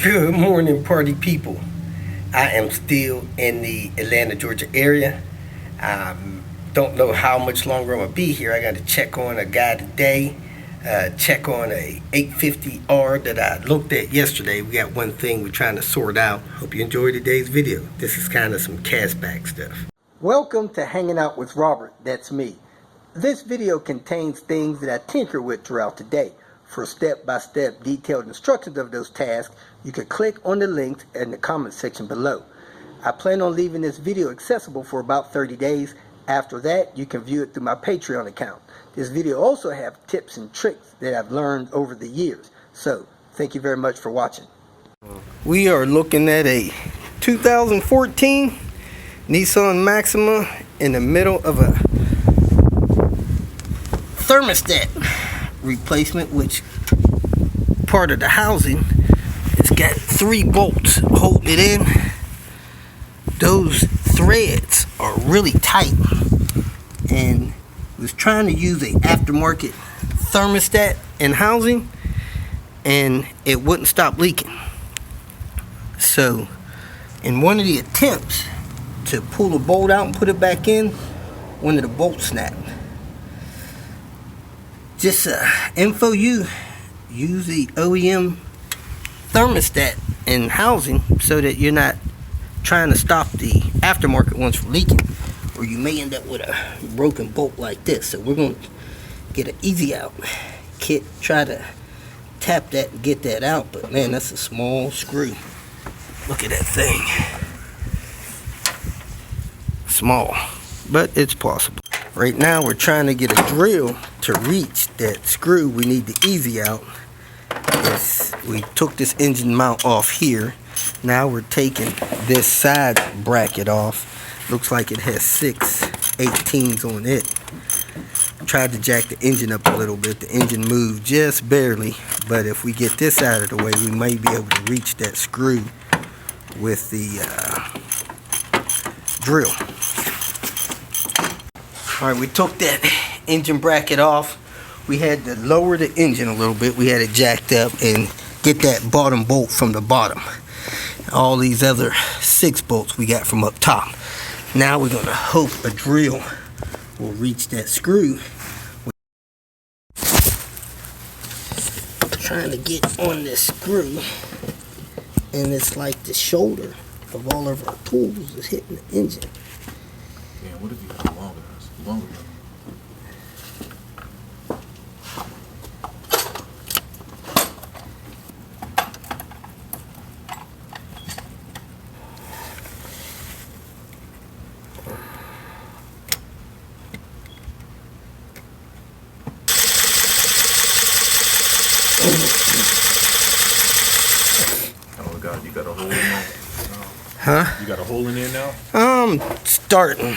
Good morning, party people. I am still in the Atlanta, Georgia area. Don't know how much longer I'm gonna be here. I got to check on a guy today. Check on a 850R that I looked at yesterday. We got one thing we're trying to sort out. Hope you enjoyed today's video. This is kind of some cashback stuff. Welcome to Hanging Out with Robert. That's me. This video contains things that I tinker with throughout the day. For step-by-step detailed instructions of those tasks, you can click on the links in the comment section below. I plan on leaving this video accessible for about 30 days. After that, you can view it through my Patreon account. This video also has tips and tricks that I've learned over the years. So, thank you very much for watching. We are looking at a 2014 Nissan Maxima in the middle of a thermostat replacement, which part of the housing it's got 3 bolts holding it in. Those threads are really tight, and was trying to use a aftermarket thermostat in housing and it wouldn't stop leaking. So in one of the attempts to pull a bolt out and put it back in, one of the bolts snapped. Just info you use the OEM thermostat in housing so that you're not trying to stop the aftermarket ones from leaking, or you may end up with a broken bolt like this. So we're going to get an easy out kit, try to tap that and get that out, but man, that's a small screw. Look at that thing. Small, but it's possible. Right now we're trying to get a drill to reach that screw. We need the easy out. We took this engine mount off here. Now we're taking this side bracket off. Looks like it has 6 18s on it. Tried to jack the engine up a little bit. The engine moved just barely, but if we get this out of the way, we may be able to reach that screw with the drill. Alright, we took that engine bracket off. We had to lower the engine a little bit. We had it jacked up and get that bottom bolt from the bottom. All these other 6 bolts we got from up top. Now we're going to hope a drill will reach that screw. Trying to get on this screw, and it's like the shoulder of all of our tools is hitting the engine. Yeah, what if you got longer? Longer. Oh God, you got a hole in there? Huh? You got a hole in there now? Starting.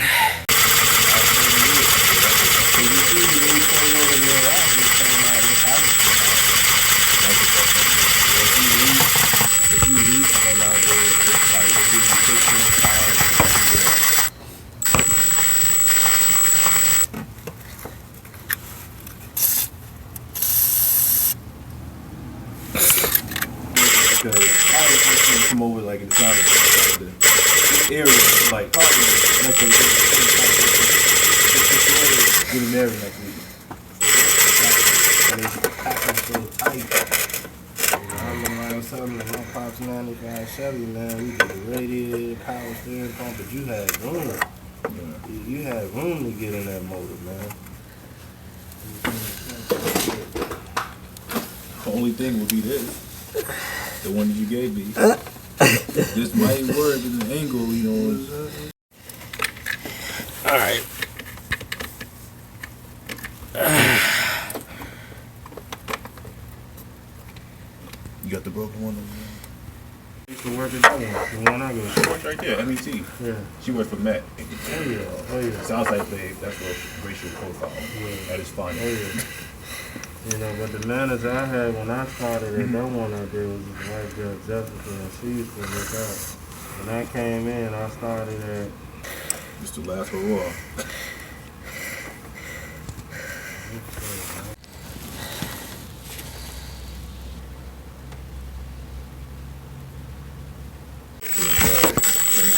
Because I just come over like it's not the area like probably next to getting married next week. And it's packing so tight. I'm like something like my Pops 95 Chevy, man. We did the radiator, power steering pump, but you had room. Yeah. You had room to get in that motor, man. The only thing would be this. The one that you gave me. This might work in the angle, you know. Alright. You got the broken one over there? Used to work at the one I go to. She works right there, MET. Yeah. She works for Matt. Oh yeah. Oh yeah. Sounds like that's what racial profile. Yeah. That is fine. Oh yeah. You know, but the manager I had when I started at that one out there was this white girl, Jessica, and she used to look out. When I came in, I started at... Just to last for a while.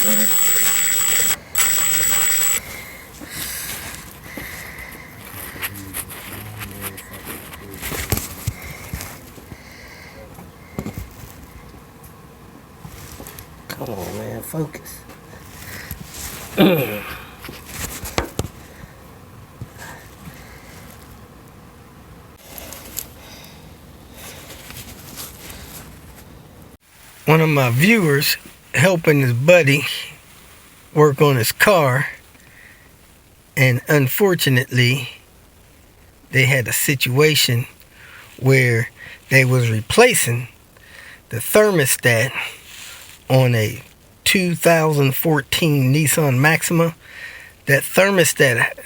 Come on, man, focus. One of my viewers helping his buddy work on his car, and unfortunately they had a situation where they was replacing the thermostat on a 2014 Nissan Maxima. That thermostat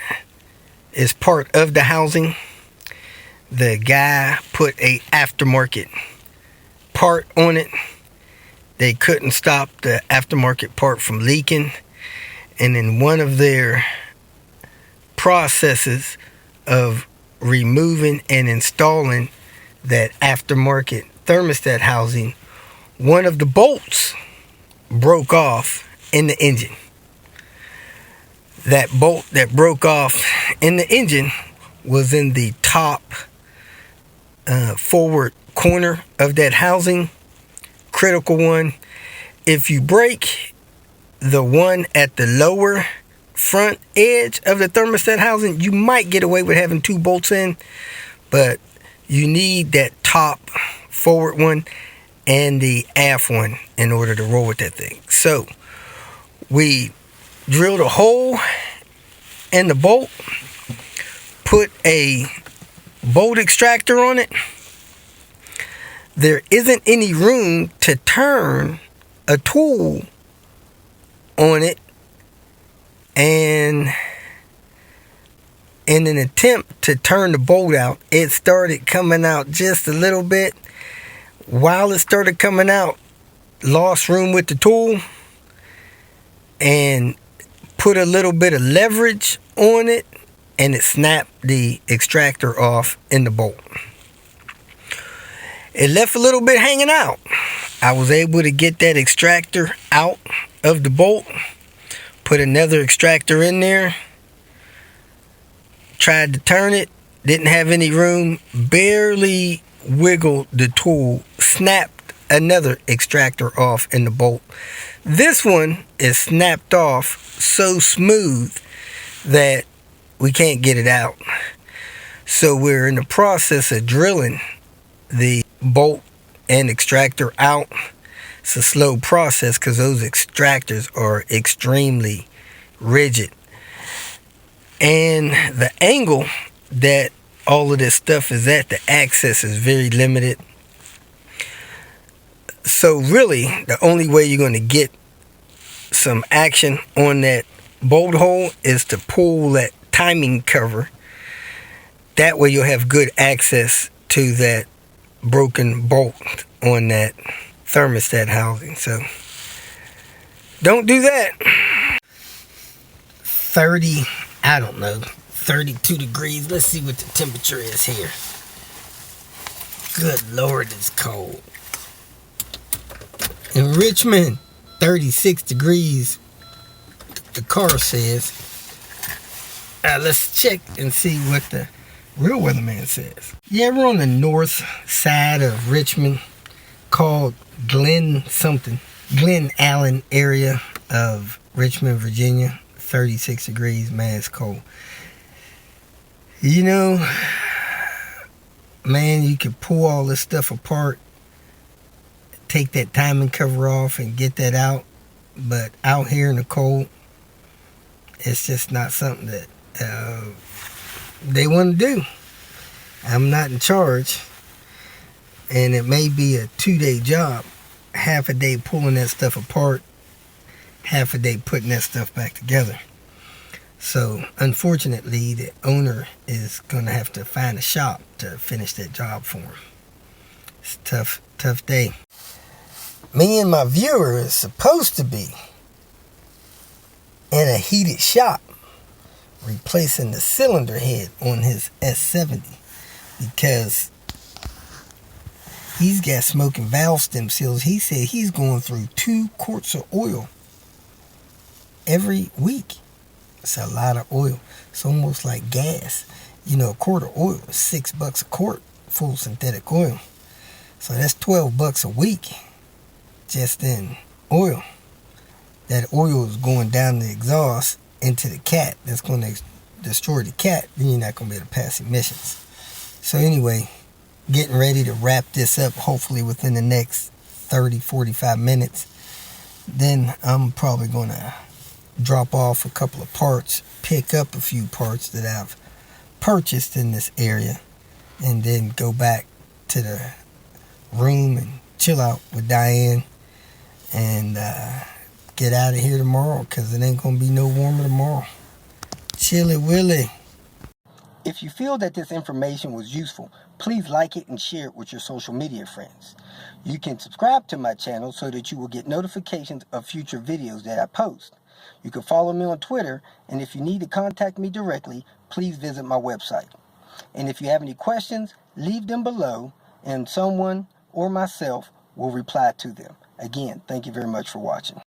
is part of the housing. The guy put a aftermarket part on it. They couldn't stop the aftermarket part from leaking, and in one of their processes of removing and installing that aftermarket thermostat housing, one of the bolts broke off in the engine. That bolt that broke off in the engine was in the top forward corner of that housing, critical one. If you break the one at the lower front edge of the thermostat housing, you might get away with having two bolts in, but you need that top forward one and the aft one in order to roll with that thing. So we drilled a hole in the bolt, put a bolt extractor on it. There isn't any room to turn a tool on it, and in an attempt to turn the bolt out, it started coming out just a little bit. While it started coming out, lost room with the tool and put a little bit of leverage on it, and it snapped the extractor off in the bolt. It left a little bit hanging out. I was able to get that extractor out of the bolt, put another extractor in there, tried to turn it, didn't have any room, barely wiggled the tool, snapped another extractor off in the bolt. This one is snapped off so smooth that we can't get it out. So we're in the process of drilling the bolt and extractor out. It's a slow process because those extractors are extremely rigid, and the angle that all of this stuff is at, the access is very limited. So really the only way you're going to get some action on that bolt hole is to pull that timing cover. That way you'll have good access to that broken bolt on that thermostat housing. So don't do that. 32 degrees. Let's see what the temperature is here. Good Lord, it's cold. In Richmond, 36 degrees, the car says. Let's check and see what the real weatherman says. Yeah, we're on the north side of Richmond, called Glen Allen area of Richmond, Virginia. 36 degrees, man, it's cold. You know, man, you can pull all this stuff apart, take that timing cover off and get that out, but out here in the cold, it's just not something that they want to do. I'm not in charge, and it may be a 2-day job, half a day pulling that stuff apart, half a day putting that stuff back together. So unfortunately, the owner is going to have to find a shop to finish that job for him. It's a tough day. Me and my viewer is supposed to be in a heated shop replacing the cylinder head on his S70, because he's got smoking valve stem seals. He said he's going through 2 quarts of oil every week. It's a lot of oil. It's almost like gas. You know, a quart of oil is $6 a quart, full synthetic oil. So that's $12 a week just in oil. That oil is going down the exhaust into the cat. That's going to destroy the cat. Then you're not going to be able to pass emissions. So anyway, getting ready to wrap this up, hopefully within the next 30, 45 minutes. Then I'm probably going to drop off a couple of parts, pick up a few parts that I've purchased in this area, and then go back to the room and chill out with Diane and get out of here tomorrow, because it ain't going to be no warmer tomorrow. Chilly willy. If you feel that this information was useful, please like it and share it with your social media friends. You can subscribe to my channel so that you will get notifications of future videos that I post. You can follow me on Twitter, and if you need to contact me directly, please visit my website. And if you have any questions, leave them below, and someone or myself will reply to them. Again, thank you very much for watching.